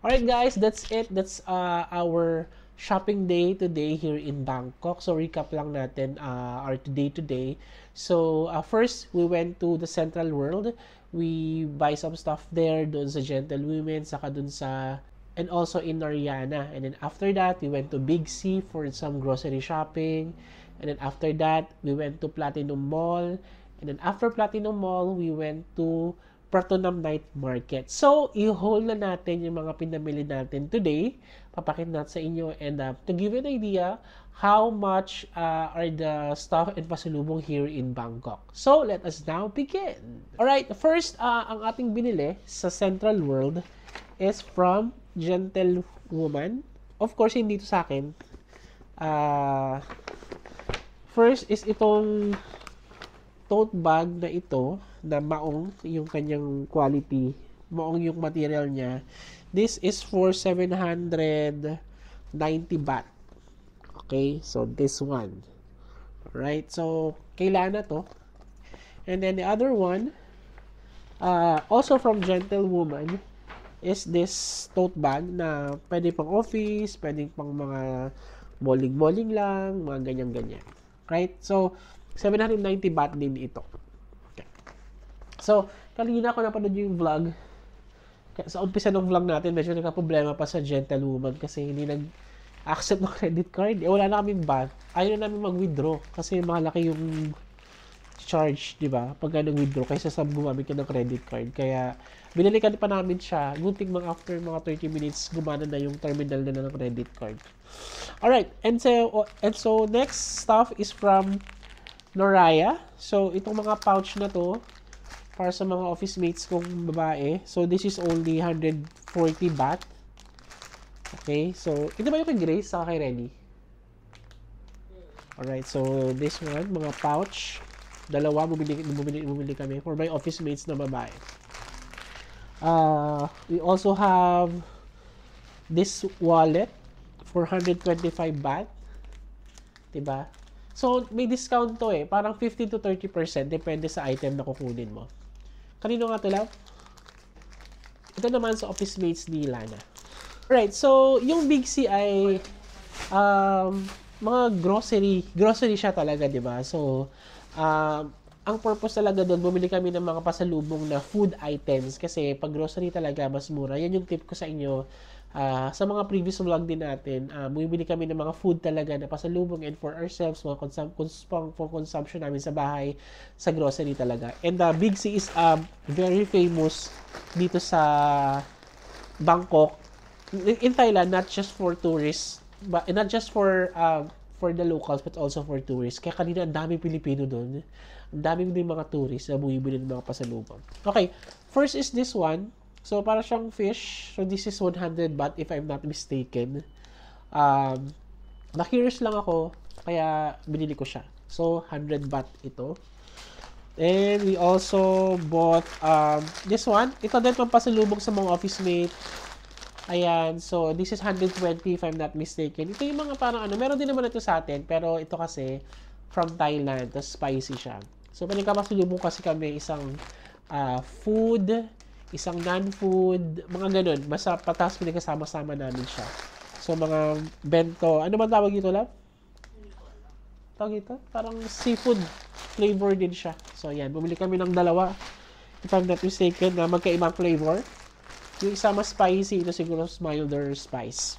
Alright guys, that's it. That's our shopping day today here in Bangkok. So recap lang natin our today. So first, we went to the Central World. We buy some stuff there doon sa Gentlewomen, saka doon sa and also in Noriana. And then after that, we went to Big C for some grocery shopping. And then after that, we went to Platinum Mall. And then after Platinum Mall, we went to Pratunam Night Market. So, i-haul na natin yung mga pinamili natin today. Papakita natin sa inyo. And to give you an idea, how much are the stuff and pasalubong here in Bangkok. So, let us now begin. Alright, first, ang ating binili sa Central World is from Gentlewoman. Of course, hindi ito sa akin. First is itong tote bag na ito na maong yung kanyang quality, maong yung material niya. This is for 790 baht. Okay, so this one. Alright, so kailangan na to. And then the other one, also from Gentlewoman, is this tote bag na pwede pang office, pwede pang mga bowling lang, mga ganyan-ganyan. Right? So, 790 baht din ito. Okay. So, kanina ko napanood yung vlog. Sa umpisa ng vlog natin, medyo nagka-problema pa sa Gentlewoman kasi hindi nag-accept ng credit card. Wala na kaming bag. Ayaw na namin mag-withdraw kasi malaki yung charge, di ba? Pag nag-withdraw kaysa sa gumamit ka ng credit card. Kaya, binalikan pa namin siya. Good thing after mga 30 minutes, gumana na yung terminal na ng credit card. Alright, and so next stuff is from Noraya. So, itong mga pouch na to, para sa mga office mates kong babae. So, this is only 140 baht. Okay, so, ito ba yung kay Grace saka kay Renny? Alright, so, this one, mga pouch. Dalawa, bumili kami for my office mates na babae. We also have this wallet for 125 baht. Diba? So, may discount to eh. Parang 15 to 30% depende sa item na kukunin mo. Kanino nga ito, love? Ito naman sa office mates ni Lana. Alright, so, yung Big C ay mga grocery siya talaga, diba? So, ang purpose talaga doon, bumili kami ng mga pasalubong na food items kasi pag grocery talaga, mas mura. Yan yung tip ko sa inyo. Sa mga previous vlog din natin, bumibili kami ng mga food talaga na pasalubong and for ourselves, mga for consumption namin sa bahay, sa grocery talaga. And Big C is very famous dito sa Bangkok. In Thailand, not just for tourists, but not just for the locals, but also for tourists. Kaya kanina, ang daming Pilipino doon. Ang daming din mga tourists na bumibili ng mga pasalubong. Okay, first is this one. So, para siyang fish. So, this is 100 baht if I'm not mistaken. Na-curious lang ako, kaya binili ko siya. So, 100 baht ito. And we also bought this one. Ito din pampasalubong sa mga office mate. Ayan. So, this is 120 if I'm not mistaken. Ito yung mga parang meron din naman ito sa atin. Pero ito kasi, from Thailand. Tapos spicy siya. So, pampasalubong kasi kami isang food, isang non-food, mga ganun. Basta patas pinagkasama-sama namin siya. So, mga bento. Ano man tawag ito, love? Tawag ito? Parang seafood flavor din siya. So, yan. Bumili kami ng dalawa. If I'm not mistaken, na magkaibang flavor. Yung isa mas spicy, ito siguro milder spice.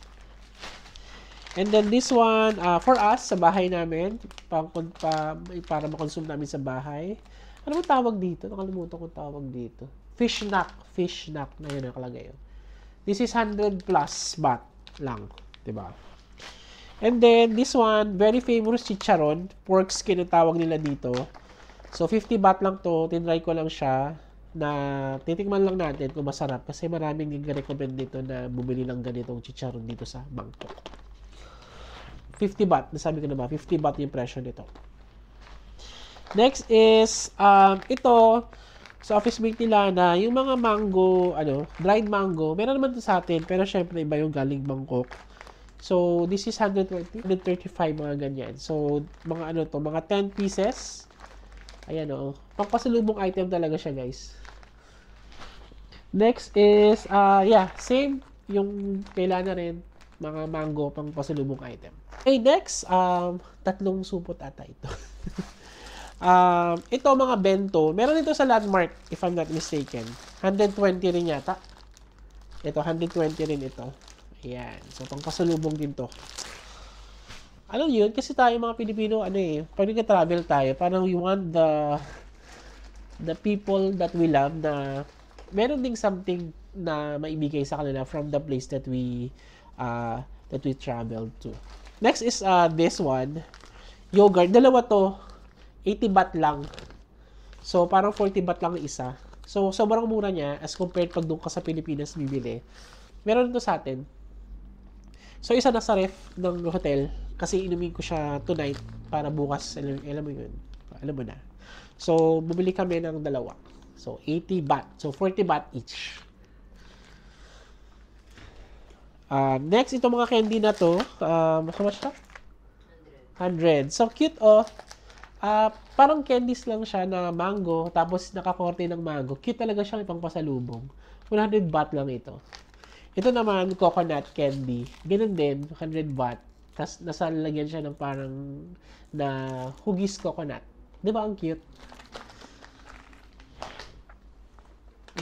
And then this one, for us, sa bahay namin, para makonsume namin sa bahay. Ano ba tawag dito? Nakalimutan ko tawag dito. Fish snack na yun nakalagay. This is 100 plus baht lang, 'di ba? And then this one, very famous chicharon, pork skin ang tawag nila dito. So 50 baht lang to, tinry ko lang siya na titikman lang natin kung masarap kasi maraming nag-recommend dito na bumili ng ganitong chicharon dito sa Bangkok. 50 baht, nasabi ko na ba? 50 baht yung presyo nito. Next is ito sa office mate nila na yung mga mango, dried mango, meron naman to sa atin, pero syempre iba yung galing Bangkok. So, this is 120, 135 mga ganyan. So, mga mga 10 pieces. Ayan pangpasalubong item talaga siya, guys. Next is, same yung kailangan rin, mga mango pang pasalubong item. Okay, next, tatlong supot ata ito. Ito mga bento, meron ito sa Landmark, if I'm not mistaken. 120 rin yata. Ito, 120 rin ito. Ayan. So, pang pasalubong din to. Ano yun? Kasi tayo mga Pilipino, pag nag-travel tayo, parang we want the people that we love na meron ding something na maibigay sa kanila from the place that we traveled to. Next is this one. Yogurt. Dalawa to. 80 baht lang. So, parang 40 baht lang isa. So, sobrang mura niya as compared pag doon ka sa Pilipinas bibili. Meron ito sa atin. So, isa na sa ref ng hotel kasi inumin ko siya tonight para bukas. Alam mo yun. Alam mo na. So, bumili kami ng dalawa. So, 80 baht. So, 40 baht each. Next, ito mga candy na to. How much na? 100. So, cute oh. Parang candies lang siya na mango, tapos nakakorte ng mango. Cute talaga siyang ipang pasalubong. 100 baht lang ito. Ito naman, coconut candy. Ganun din, 100 baht. Tapos nasa lagyan siya ng parang na hugis coconut. Di ba ang cute?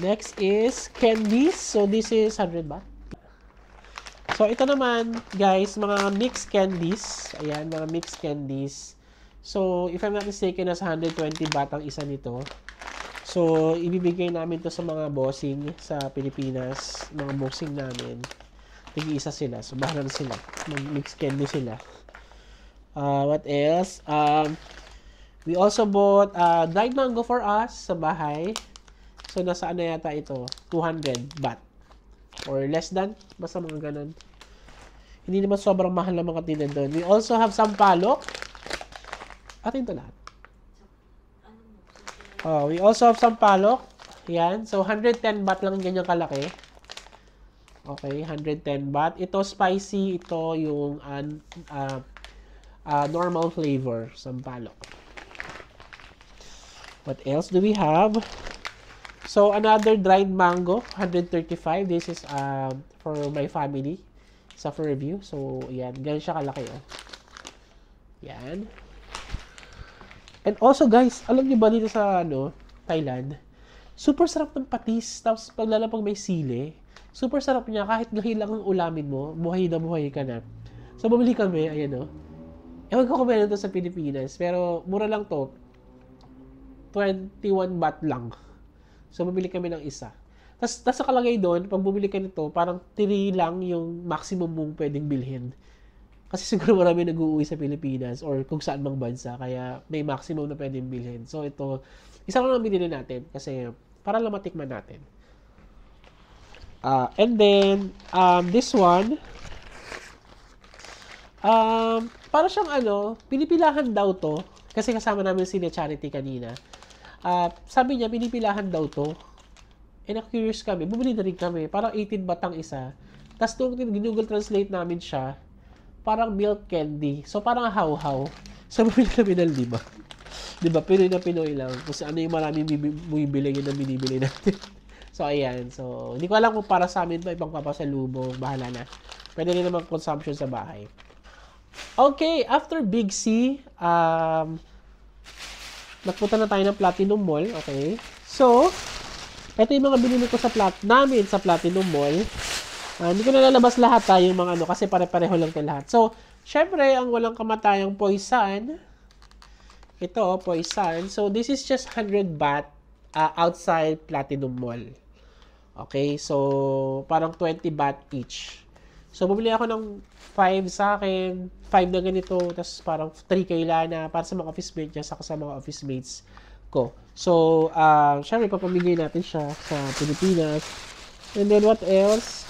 Next is candies. So, this is 100 baht. So, ito naman, guys, mga mixed candies. Ayan, mga mixed candies. So, if I'm not mistaken, nasa 120 baht ang isa nito. So, ibibigay namin to sa mga bossing sa Pilipinas. Mga bossing namin. Tig-isa sila. So, bahala na sila. Mag-mixed candy sila. What else? We also bought dried mango for us sa bahay. So, nasa ano yata ito? 200 baht. Or less than. Basta mga ganun. Hindi naman sobrang mahal na mga tinda doon. We also have some palok. Atin ito lahat. We also have some palok. Yan. So, 110 baht lang ganyan kalaki. Okay, 110 baht. Ito spicy. Ito yung normal flavor. Some palok. What else do we have? So, another dried mango. 135. This is for my family. Sa Fairview. So, yan. Ganyan siya kalaki. Oh. Yan. And also guys, alam niyo ba dito sa Thailand, super sarap ng patis. Tapos paglalapag may sili, super sarap niya kahit gahi lang ang ulamin mo, buhay na buhay ka na. So bumili kami, ayan ewan ko kung meron to sa Pilipinas, pero mura lang to. 21 baht lang. So bumili kami ng isa. Tapos nakalagay doon, pag bumili ka nito, parang 3 lang yung maximum mong pwedeng bilhin. Kasi siguro marami nag-uuwi sa Pilipinas or kung saan mang bansa, kaya may maximum na pwedeng bilhin. So ito, isa lang ang binili natin kasi para lang matikman natin. And then, this one, para siyang pinipilahan daw to, kasi kasama namin si Charity kanina. Sabi niya, pinipilahan daw to. And na-curious kami, bumili na rin kami, parang 18 baht ang isa. Tapos nung Google Translate namin siya, parang milk candy. So, parang how-how. So, bumili kami ng 5. Diba? Pinoy na Pinoy lang. Kasi ano yung maraming bumibili yun na binibili natin. So, ayan. So, hindi ko alam kung para sa amin ito, ibang papasalubong. Bahala na. Pwede rin naman consumption sa bahay. Okay. After Big C, nagpunta na tayo ng Platinum Mall. Okay. So, ito yung mga binili ko sa namin sa Platinum Mall. Hindi ko nalalabas lahat yung mga kasi pare-pareho lang ito lahat. So, syempre, ang walang kamatayang Poisan. Ito, Poisan. So, this is just 100 baht outside Platinum Mall. Okay, so, parang 20 baht each. So, bumili ako ng 5 sa akin, 5 na ganito, tapos parang 3 kay Lana, para sa mga office mates niya, saka sa mga office mates ko. So, syempre, papamigay natin siya sa Pilipinas. And then, what else?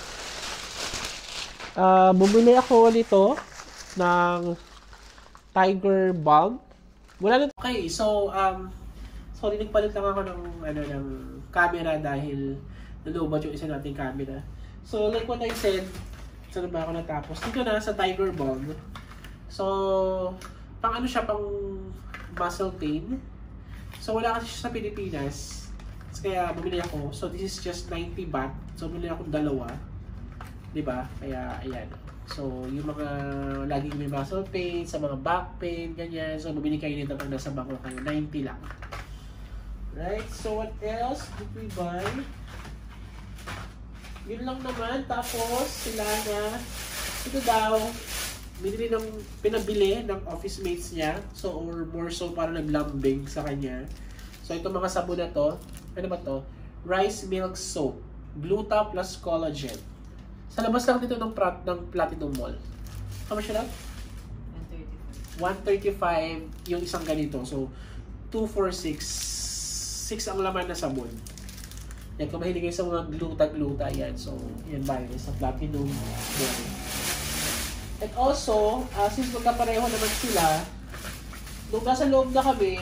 Bumili ako nito ng Tiger Balm. Wala na. Okay, so sorry, nagpalit lang ako ng camera dahil nalobot yung isa nating camera. So like what I said, saan ba ako natapos? Dito na sa Tiger Balm. So pang siya, pang muscle pain. So wala kasi siya sa Pilipinas. Kaya bumili ako. So this is just 90 baht. So bumili ako dalawa. Diba? Kaya, ayan. So, yung mga laging may muscle pain, sa mga back pain, ganyan. So, bumili kayo nito pag nasa bangko kayo. 90 lang. Right? So, what else did we buy? Yun lang naman. Tapos, sila na, ito daw, pinabili ng office mates niya. So, or more so, para naglambing sa kanya. So, ito mga sabon na to. Ano ba to? Rice Milk Soap. Gluta plus collagen. Sa labas lang dito ng Platinum Mall. How much lang? 135 yung isang ganito. So, 246. 6 ang laman na sabon. Yan, kung mahilig kayo sa mga gluta-gluta, yan. So, yan ba yun? Sa Platinum Mall. And also, since magkapareho naman sila, nung nasa loob na kami,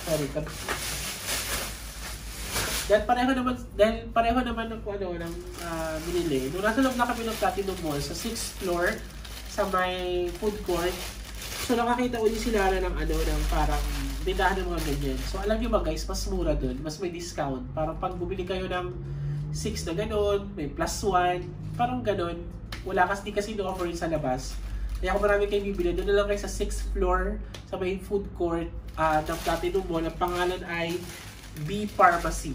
sorry, dahil pareho naman ng binili. Nung nasa loob na kami ng Platinum Mall sa 6th floor sa may food court, so nakakita ulit sila ng ng parang bindahan ng mga ganyan. So alam niyo ba guys, mas mura doon, mas may discount. Parang pag bumili kayo ng 6 na gano'n, may plus 1, parang gano'n. Wala kasi no-offer sa labas. Kaya kung marami kayong bibili, doon na lang kayo sa 6th floor sa may food court ng Platinum Mall. Ang pangalan ay B Pharmacy.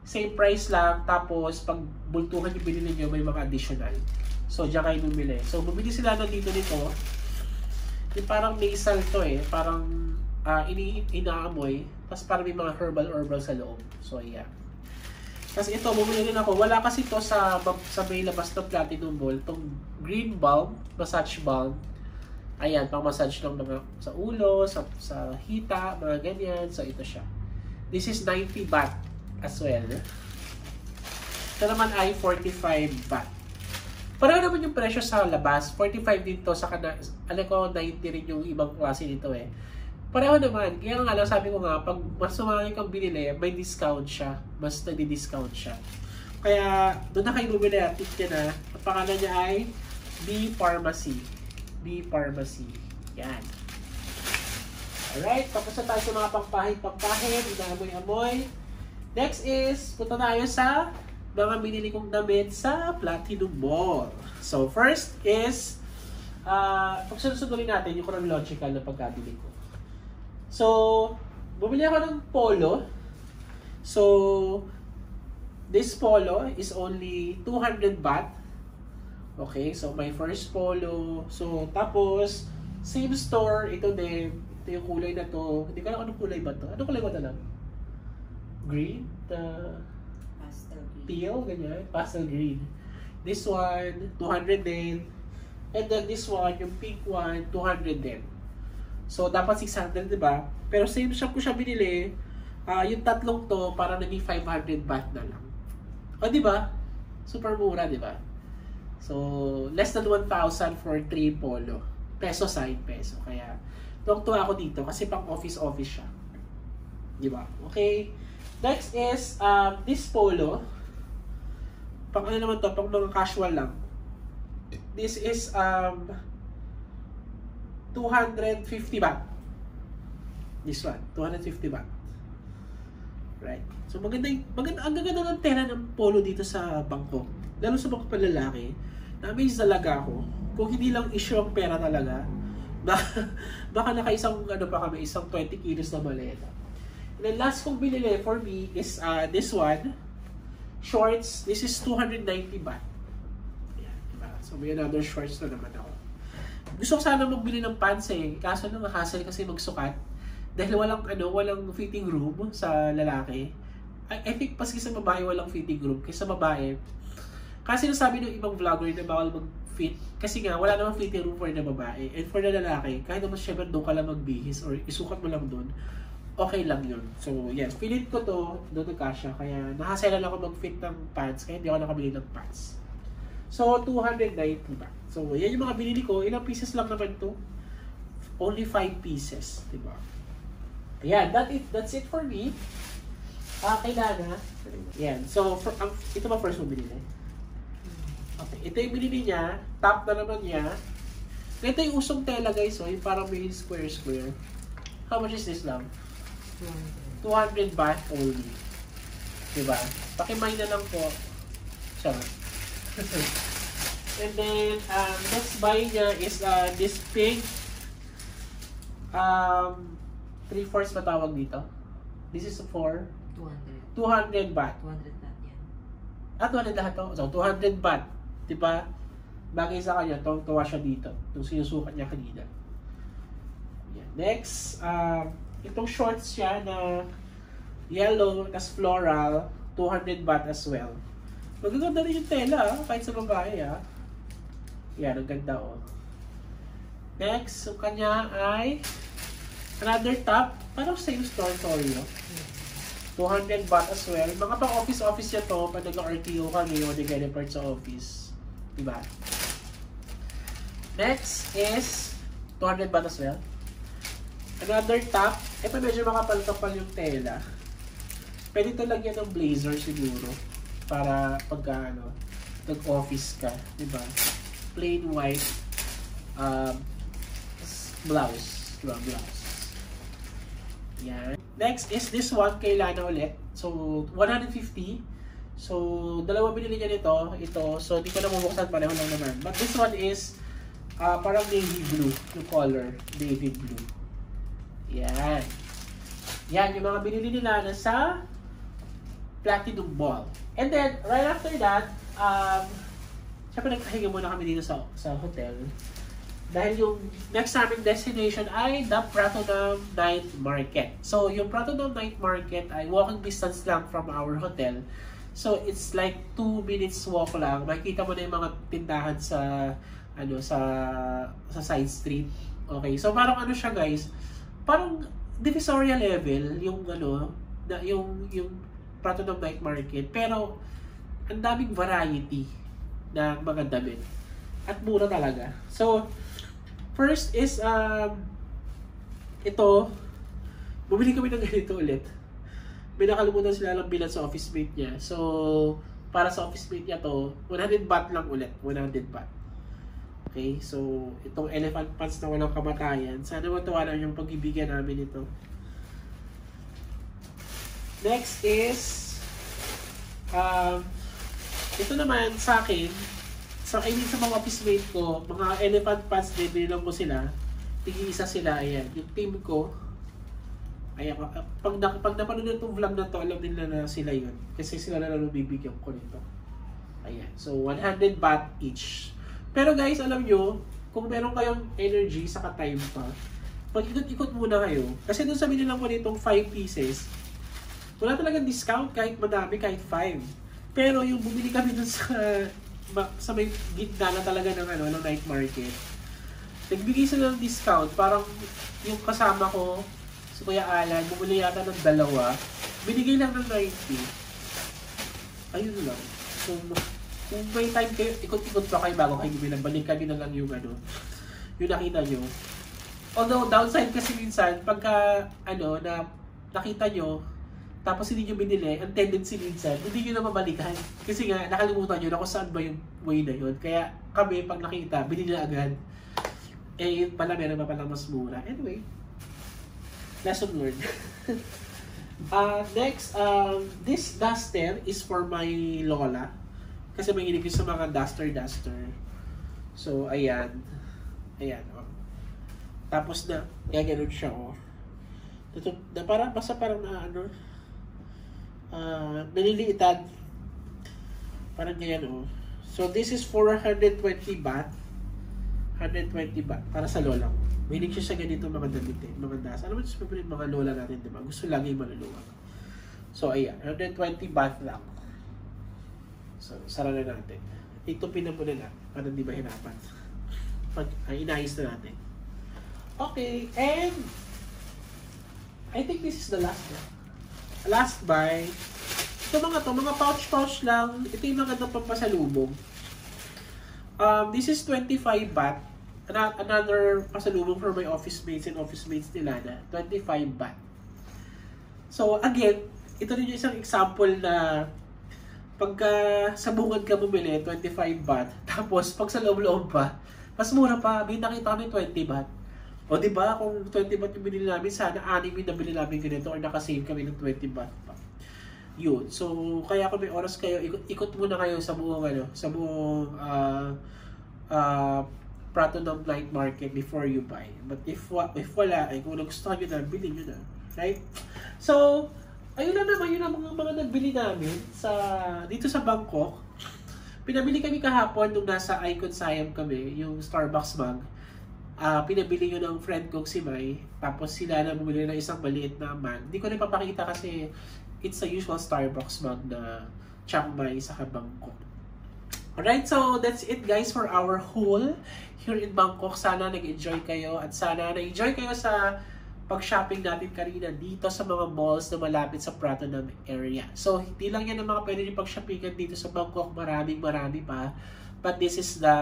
Same price lang, tapos pag bultuhan yung binili nyo, may mga additional. So, diyan kayo bumili. So, bumili sila na dito nito. Yung parang nasal to parang inaamoy, tapos parang may mga herbal sa loob. So, yeah. Kasi ito, bumili rin ako. Wala kasi to sa may labas ng Platinum Mall. Itong Green Balm, Massage Balm. Ayan, pang-massage ng mga sa ulo, sa hita, mga ganyan. So, ito siya. This is 90 baht as well. Ito naman ay 45 baht. Pareho naman yung presyo sa labas. 45 din to. Alam ko, 90 rin yung ibang klase nito Pareho naman. Kaya nga lang, sabi ko nga, pag mas sumali kang binili, may discount siya. Mas nadi-discount siya. Kaya, doon na kayo bumili. Tip niya na. Ang pangalan niya ay B Pharmacy. B Pharmacy. Yan. Alright, tapos na tayo sa mga pangpahid. Inaamoy-amoy. Next is, punta tayo sa mga binili kong damit sa Platinum Mall. So, first is, pagsusunod natin yung chronological na pagkabili ko. So, bumili ako ng polo. So, this polo is only 200 baht. Okay, so my first polo. So, tapos, same store, ito din. Ito yung kulay na to. Hindi ko alam anong kulay ba to. Anong kulay ba ito lang? Green? Pastel green. Teal, ganyan. Pastel green. This one, 200 din. And then this one, yung pink one, 200 din. So, dapat 600, diba? Pero same shop ko siya binili. Yung tatlong to, parang naging 500 baht na lang. O, diba? Super mura, diba? So, less than 1,000 for 3 polo. Peso side peso. Kaya, tuwang-tuwa ako dito kasi pang office siya. Diba? Okay. Next is, this polo. Pang ano naman to? Pang mga casual lang. This is, 250 baht. This one, 250 baht. Right. So, ang ganda ng tela ng polo dito sa Bangkok. Lalo sa mga palalaki. Na-amaze talaga ako. Kung hindi lang issue ang pera talaga, baka naka-isang, isang 20 kilos na maleta. And then last kong binili for me is this one. Shorts. This is 290 baht. Ayan, diba? So, may another shorts na naman ako. Gusto ko sana magbili ng pants kaso nang hassle kasi magsukat. Dahil walang fitting room sa lalaki. I think paski sa babae walang fitting room. Kasi sa babae, kasi nasabi ng ibang vlogger na bawal mag-fit. Kasi nga, wala namang fitting room for the babae. And for the lalaki, kahit naman syempre doon ka lang magbihis or isukat mo lang doon, okay lang yun. So, yan. Pilit ko to, doon nagkasya. Kaya, nahaselan ako mag-fit ng pants. Kaya hindi ako nakabili ng pants. So, 290 ba? So, yan yung mga binili ko. Ilang pieces lang naman to? Only 5 pieces. Diba? Ayan. That's it for me. Kailangan. Yan. So, ito ba first mo binili? Okay. Ito yung binili niya. Top na naman niya. Ito yung usong tela guys. So, yung parang may square. How much is this lang? 200 baht only. Diba? Pakimay na lang po. Charot. And then, next buy niya is this pig. 3/4 matawag dito. This is for 200 baht. 200 baht yan. 200 lahat to. So, 200 baht. Diba? Bagay sa kanya, tuwa siya dito. Itong sinusukat niya kanina. Yan. Next, itong shorts siya na yellow, tas floral, 200 baht as well. Magaganda rin yung tela, kahit sa babae, Yan, ang ganda, Next, yung kanya ay another top, parang same story, 200 baht as well. Mga pang office niya to, pag nag-RTO kami o nag-report sa office. Diba? Next is 200 baht as well. Another top, ito medyo makapal-kapal yung tela. Pwede ito lagyan ng blazer siguro. Para pagka nag-office ka, diba? Plain white blouse. Diba? Blouse. Yan. Next is this one kay Lana ulit. So, 150. So, dalawa binili niya nito. Ito. So, di ko na mabuksan. Pareho lang naman. But this one is parang navy blue. Yung color. Navy blue. Yan. Yan. Yung mga binili nila na sa Platinum Mall. And then, right after that, syempre nagpahinga muna kami dito sa hotel. Dahil yung next naming destination ay the Pratunam Night Market. So, yung Pratunam Night Market ay walking distance lang from our hotel. So, it's like 2 minutes walk lang. Makikita mo na yung mga tindahan sa side street. Okay, so parang siya guys, parang divisoria level yung yung Pratunam Night Market. Pero, ang daming variety na mga damit. At mura talaga. So, first is, ito, bumili kami ng ganito ulit. May nakalimutan sila lang bilan sa office mate niya. So, para sa office mate niya to, 100 baht lang ulit. 100 baht. Okay, so, itong elephant pants na walang kamatayan. Sana matuwa lang yung pag-ibigan namin ito. Next is, ito naman sa akin, sa mga office mate ko, mga elephant pants din, binilang ko sila. Tig-isa sila, ayan. Yung team ko, ayan, pag napanood na itong vlog na to, alam nila na sila yun. Kasi sila na lang bibigyan ko nito. Ayan, so 100 baht each. Pero guys, alam nyo, kung meron kayong energy, saka time pa, pag-ikot-ikot muna kayo. Kasi doon sa binilang ko nitong 5 pieces, wala talagang discount kahit madami, kahit 5. Pero yung bumili kami dun sa may gitna na talaga ng night market, nagbigay sila ng discount. Parang yung kasama ko, si Kuya Alan, bumili yata ng 2, binigay lang ng 90. Ayun lang. So, kung may time kayo, ikot-ikot pa kayo bago kayo bumili. Balikan nyo na lang yung yung nakita nyo. Although, downside kasi minsan, pagka na nakita nyo, tapos hindi nyo binili, ang tendency minsan, hindi nyo na mabalikan. Kasi nga, nakalimutan nyo na kung saan ba yung way na yun. Kaya kami, pag nakita, binili na agad. Eh, yun pala, meron pa palang mas mura. Anyway, lesson learned. Next, this duster is for my lola. Kasi mahilig yun sa mga duster. So, ayan. Ayan, Tapos na, kaya ganun siya, basta parang naliliitan. Parang ganyan, So, this is 420 baht. 120 baht. Para sa lola ko. Mahilig siya sa ganito mga damit mga das. Alam mo, mga lola natin, diba? Gusto lagi maluluwag. So, ayan. 120 baht lang. So, sara na natin. Ito pinamuna na. Para di ba hirapan. Inayos na natin. Okay. And, I think this is the last one. Last buy. Ito mga pouch lang. Ito yung mga pampasalubong. This is 25 baht. Another pasalubong for my office mates and office mates nila na 25 baht. So again, ito rin yung isang example na pagka sa bungad ka bumili, 25 baht. Tapos pag sa loob-loob pa, mas mura pa. May nakita kami 20 baht. O diba, kung 20 baht yung binili namin, sana 6 yung nabili namin ganito or nakasave kami ng 20 baht pa. Yun. So, kaya kung may oras kayo, ikot muna kayo sa buong, sa buong Prato ng Night Market before you buy. But if wala, ay kung nagustuhan nyo na, bilhin nyo na. Right? So, ayun na naman, yun ang mga nagbili namin dito sa Bangkok. Pinabili kami kahapon nung nasa Icon Siam kami, yung Starbucks mug. Pinabili yun ng friend kong si Mai. Tapos sila na bumili ng isang maliit na mug. Hindi ko na ipapakita kasi it's a usual Starbucks mug na Chiang Mai sa Bangkok. Alright, so that's it guys for our haul here in Bangkok. Sana nag-enjoy kayo at sana na-enjoy kayo sa pag-shopping natin kanina dito sa mga malls na malapit sa Pratunam area. So, hindi lang yan ang mga pwede nyo pag-shoppingan dito sa Bangkok. Marami pa. But this is the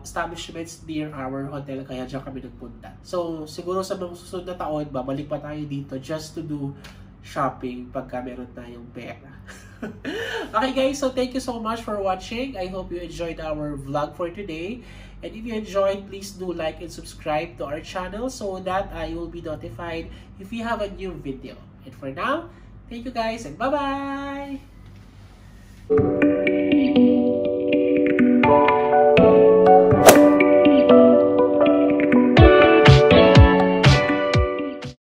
establishments near our hotel, kaya dyan kami nagpunta. So, siguro sa mga susunod na taon, babalik pa tayo dito just to do shopping pagka meron tayong pera. Okay guys, so thank you so much for watching. I hope you enjoyed our vlog for today. And if you enjoyed, please do like and subscribe to our channel so that I will be notified if we have a new video. And for now, thank you guys and bye-bye!